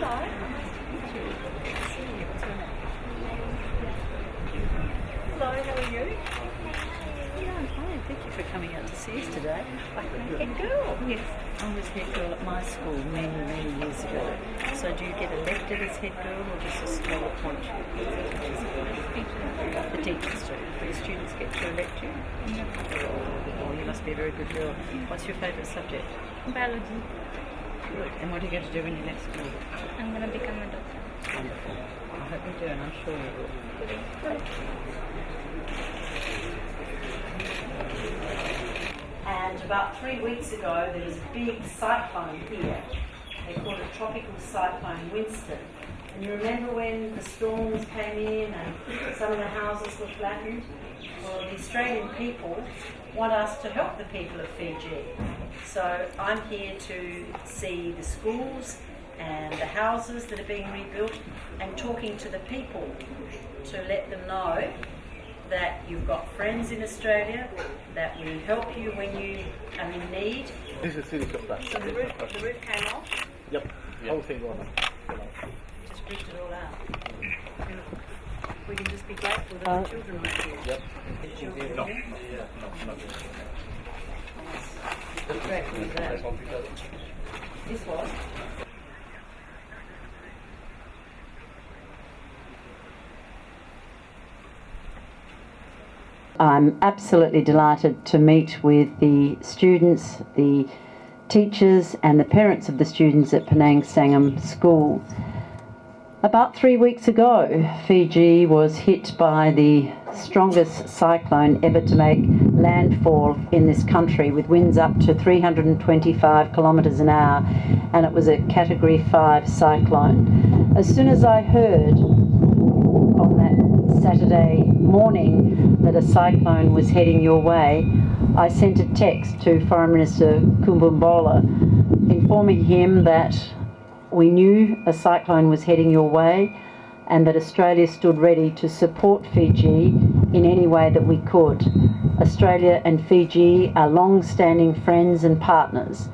Hello. Nice to meet you. Good to see you. What's your name? Hello, how are you? Yeah, I'm fine. Thank you for coming out to see us today. Like my head girl. Yes. I was head girl at my school many, many years ago. So do you get elected as head girl or does the school appoint you? The teachers do. Do the students get to elect you? No. Oh, you must be a very good girl. What's your favourite subject? Biology. Good. And what are you going to do when you left school? I'm going to become a doctor. Wonderful. I hope you do, and I'm sure you will. And about 3 weeks ago, there was a big cyclone here. They called it Tropical Cyclone Winston. And you remember when the storms came in and some of the houses were flattened? Well, the Australian people want us to help the people of Fiji. So I'm here to see the schools and the houses that are being rebuilt and talking to the people to let them know that you've got friends in Australia, that we help you when you are in need. This is city shop. So the roof came off? Yep. Whole thing gone up. Just ripped it all out. We can just be grateful that the children are here. Yep. The children No. here? No. What track was that? This was? I'm absolutely delighted to meet with the students, the teachers and the parents of the students at Penang Sangam School. About 3 weeks ago, Fiji was hit by the strongest cyclone ever to make landfall in this country, with winds up to 325 kilometres an hour, and it was a Category 5 cyclone. As soon as I heard on that Saturday morning that a cyclone was heading your way, I sent a text to Foreign Minister Kumbumbola informing him that we knew a cyclone was heading your way and that Australia stood ready to support Fiji in any way that we could. Australia and Fiji are long-standing friends and partners.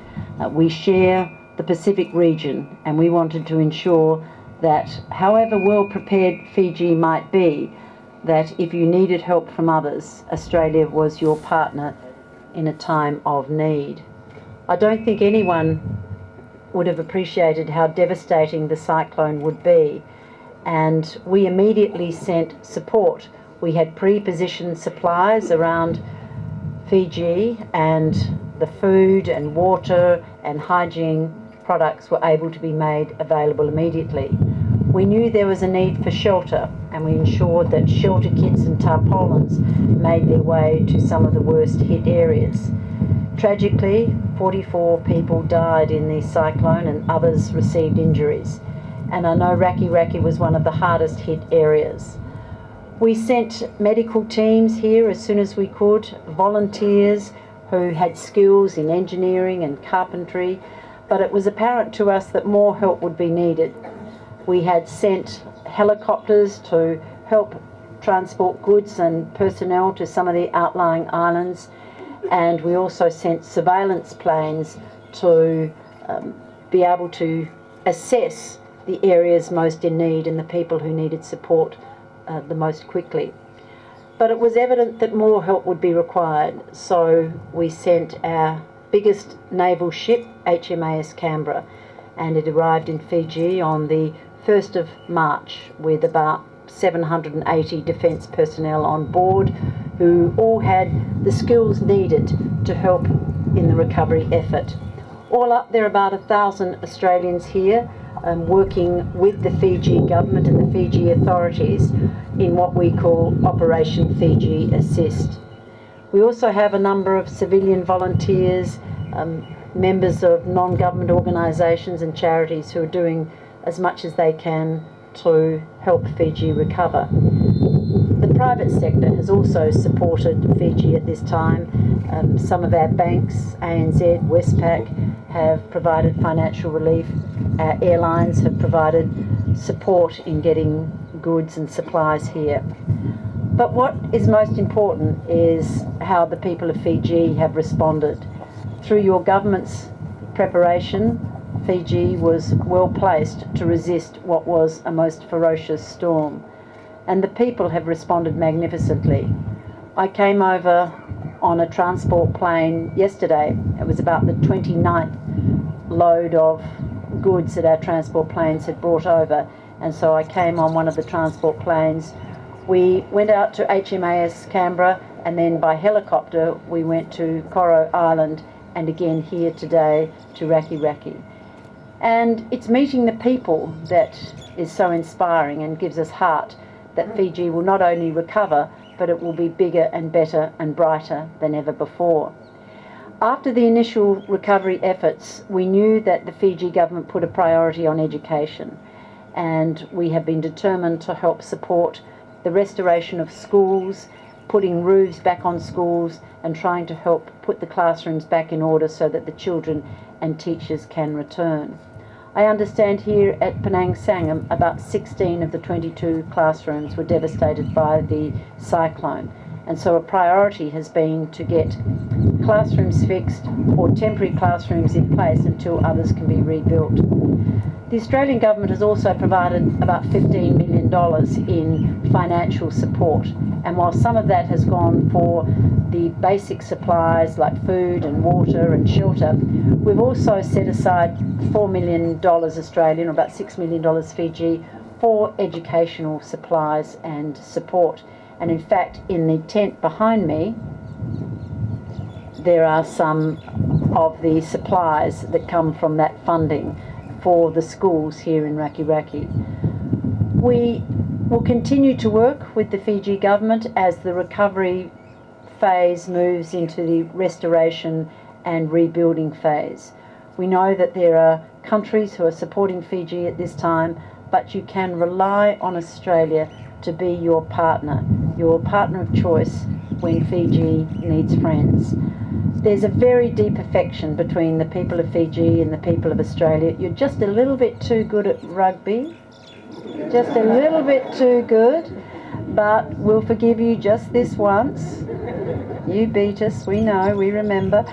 We share the Pacific region, and we wanted to ensure that however well prepared Fiji might be, that if you needed help from others, Australia was your partner in a time of need. I don't think anyone would have appreciated how devastating the cyclone would be, and we immediately sent support. We had pre-positioned supplies around Fiji, and the food and water and hygiene products were able to be made available immediately. We knew there was a need for shelter, and we ensured that shelter kits and tarpaulins made their way to some of the worst hit areas. Tragically, 44 people died in the cyclone and others received injuries. And I know Rakiraki was one of the hardest hit areas. We sent medical teams here as soon as we could, volunteers who had skills in engineering and carpentry, but it was apparent to us that more help would be needed. We had sent helicopters to help transport goods and personnel to some of the outlying islands, and we also sent surveillance planes to be able to assess the areas most in need and the people who needed support the most quickly. But it was evident that more help would be required, so we sent our biggest naval ship, HMAS Canberra, and it arrived in Fiji on the 1st of March with about 780 defence personnel on board who all had the skills needed to help in the recovery effort. All up, there are about 1,000 Australians here working with the Fiji government and the Fiji authorities in what we call Operation Fiji Assist. We also have a number of civilian volunteers, members of non-government organisations and charities who are doing as much as they can to help Fiji recover. The private sector has also supported Fiji at this time. Some of our banks, ANZ, Westpac, have provided financial relief. Our airlines have provided support in getting goods and supplies here. But what is most important is how the people of Fiji have responded. Through your government's preparation Fiji was well placed to resist what was a most ferocious storm, and the people have responded magnificently. I came over on a transport plane yesterday. It was about the 29th load of goods that our transport planes had brought over, and so I came on one of the transport planes. We went out to HMAS Canberra, and then by helicopter we went to Koro Island, and again here today to Rakiraki. And it's meeting the people that is so inspiring and gives us heart that Fiji will not only recover, but it will be bigger and better and brighter than ever before. After the initial recovery efforts, we knew that the Fiji government put a priority on education, and we have been determined to help support the restoration of schools, putting roofs back on schools, and trying to help put the classrooms back in order so that the children and teachers can return. I understand here at Penang Sangam about 16 of the 22 classrooms were devastated by the cyclone, and so a priority has been to get classrooms fixed or temporary classrooms in place until others can be rebuilt. The Australian government has also provided about $15 million in financial support, and while some of that has gone for the basic supplies like food and water and shelter, we've also set aside $4 million Australian, or about $6 million Fiji, for educational supplies and support. And in fact, in the tent behind me, there are some of the supplies that come from that funding for the schools here in Rakiraki. We will continue to work with the Fiji government as the recovery phase moves into the restoration and rebuilding phase. We know that there are countries who are supporting Fiji at this time, but you can rely on Australia to be your partner of choice when Fiji needs friends. There's a very deep affection between the people of Fiji and the people of Australia. You're just a little bit too good at rugby, just a little bit too good, but we'll forgive you just this once. You beat us, we know, we remember.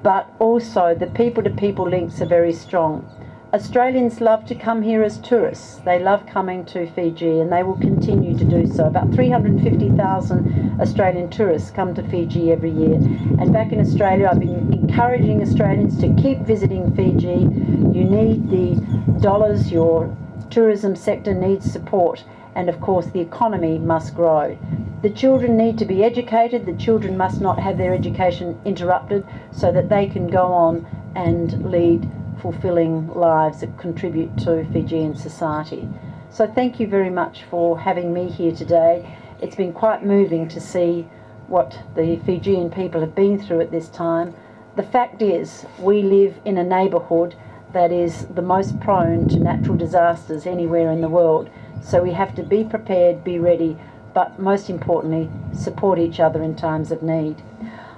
But also the people-to-people links are very strong. Australians love to come here as tourists. They love coming to Fiji, and they will continue to do so. About 350,000 Australian tourists come to Fiji every year. And back in Australia, I've been encouraging Australians to keep visiting Fiji. You need the dollars, your tourism sector needs support, and of course the economy must grow. The children need to be educated. The children must not have their education interrupted so that they can go on and lead fulfilling lives that contribute to Fijian society. So thank you very much for having me here today. It's been quite moving to see what the Fijian people have been through at this time. The fact is, we live in a neighbourhood that is the most prone to natural disasters anywhere in the world. So we have to be prepared, be ready, but most importantly, support each other in times of need.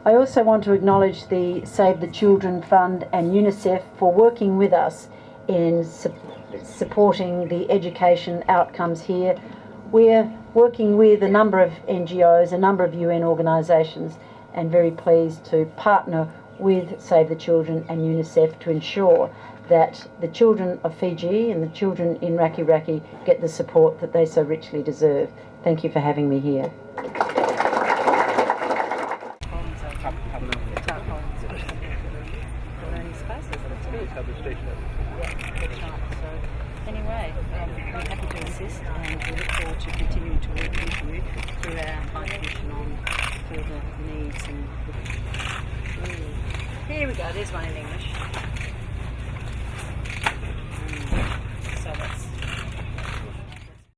I also want to acknowledge the Save the Children Fund and UNICEF for working with us in supporting the education outcomes here. We're working with a number of NGOs, a number of UN organisations, and very pleased to partner with Save the Children and UNICEF to ensure that the children of Fiji and the children in Rakiraki get the support that they so richly deserve. Thank you for having me here. Anyway, we're happy to assist, and we look forward to continuing to work with you through our high commission on further needs. And here we go, there's one in English.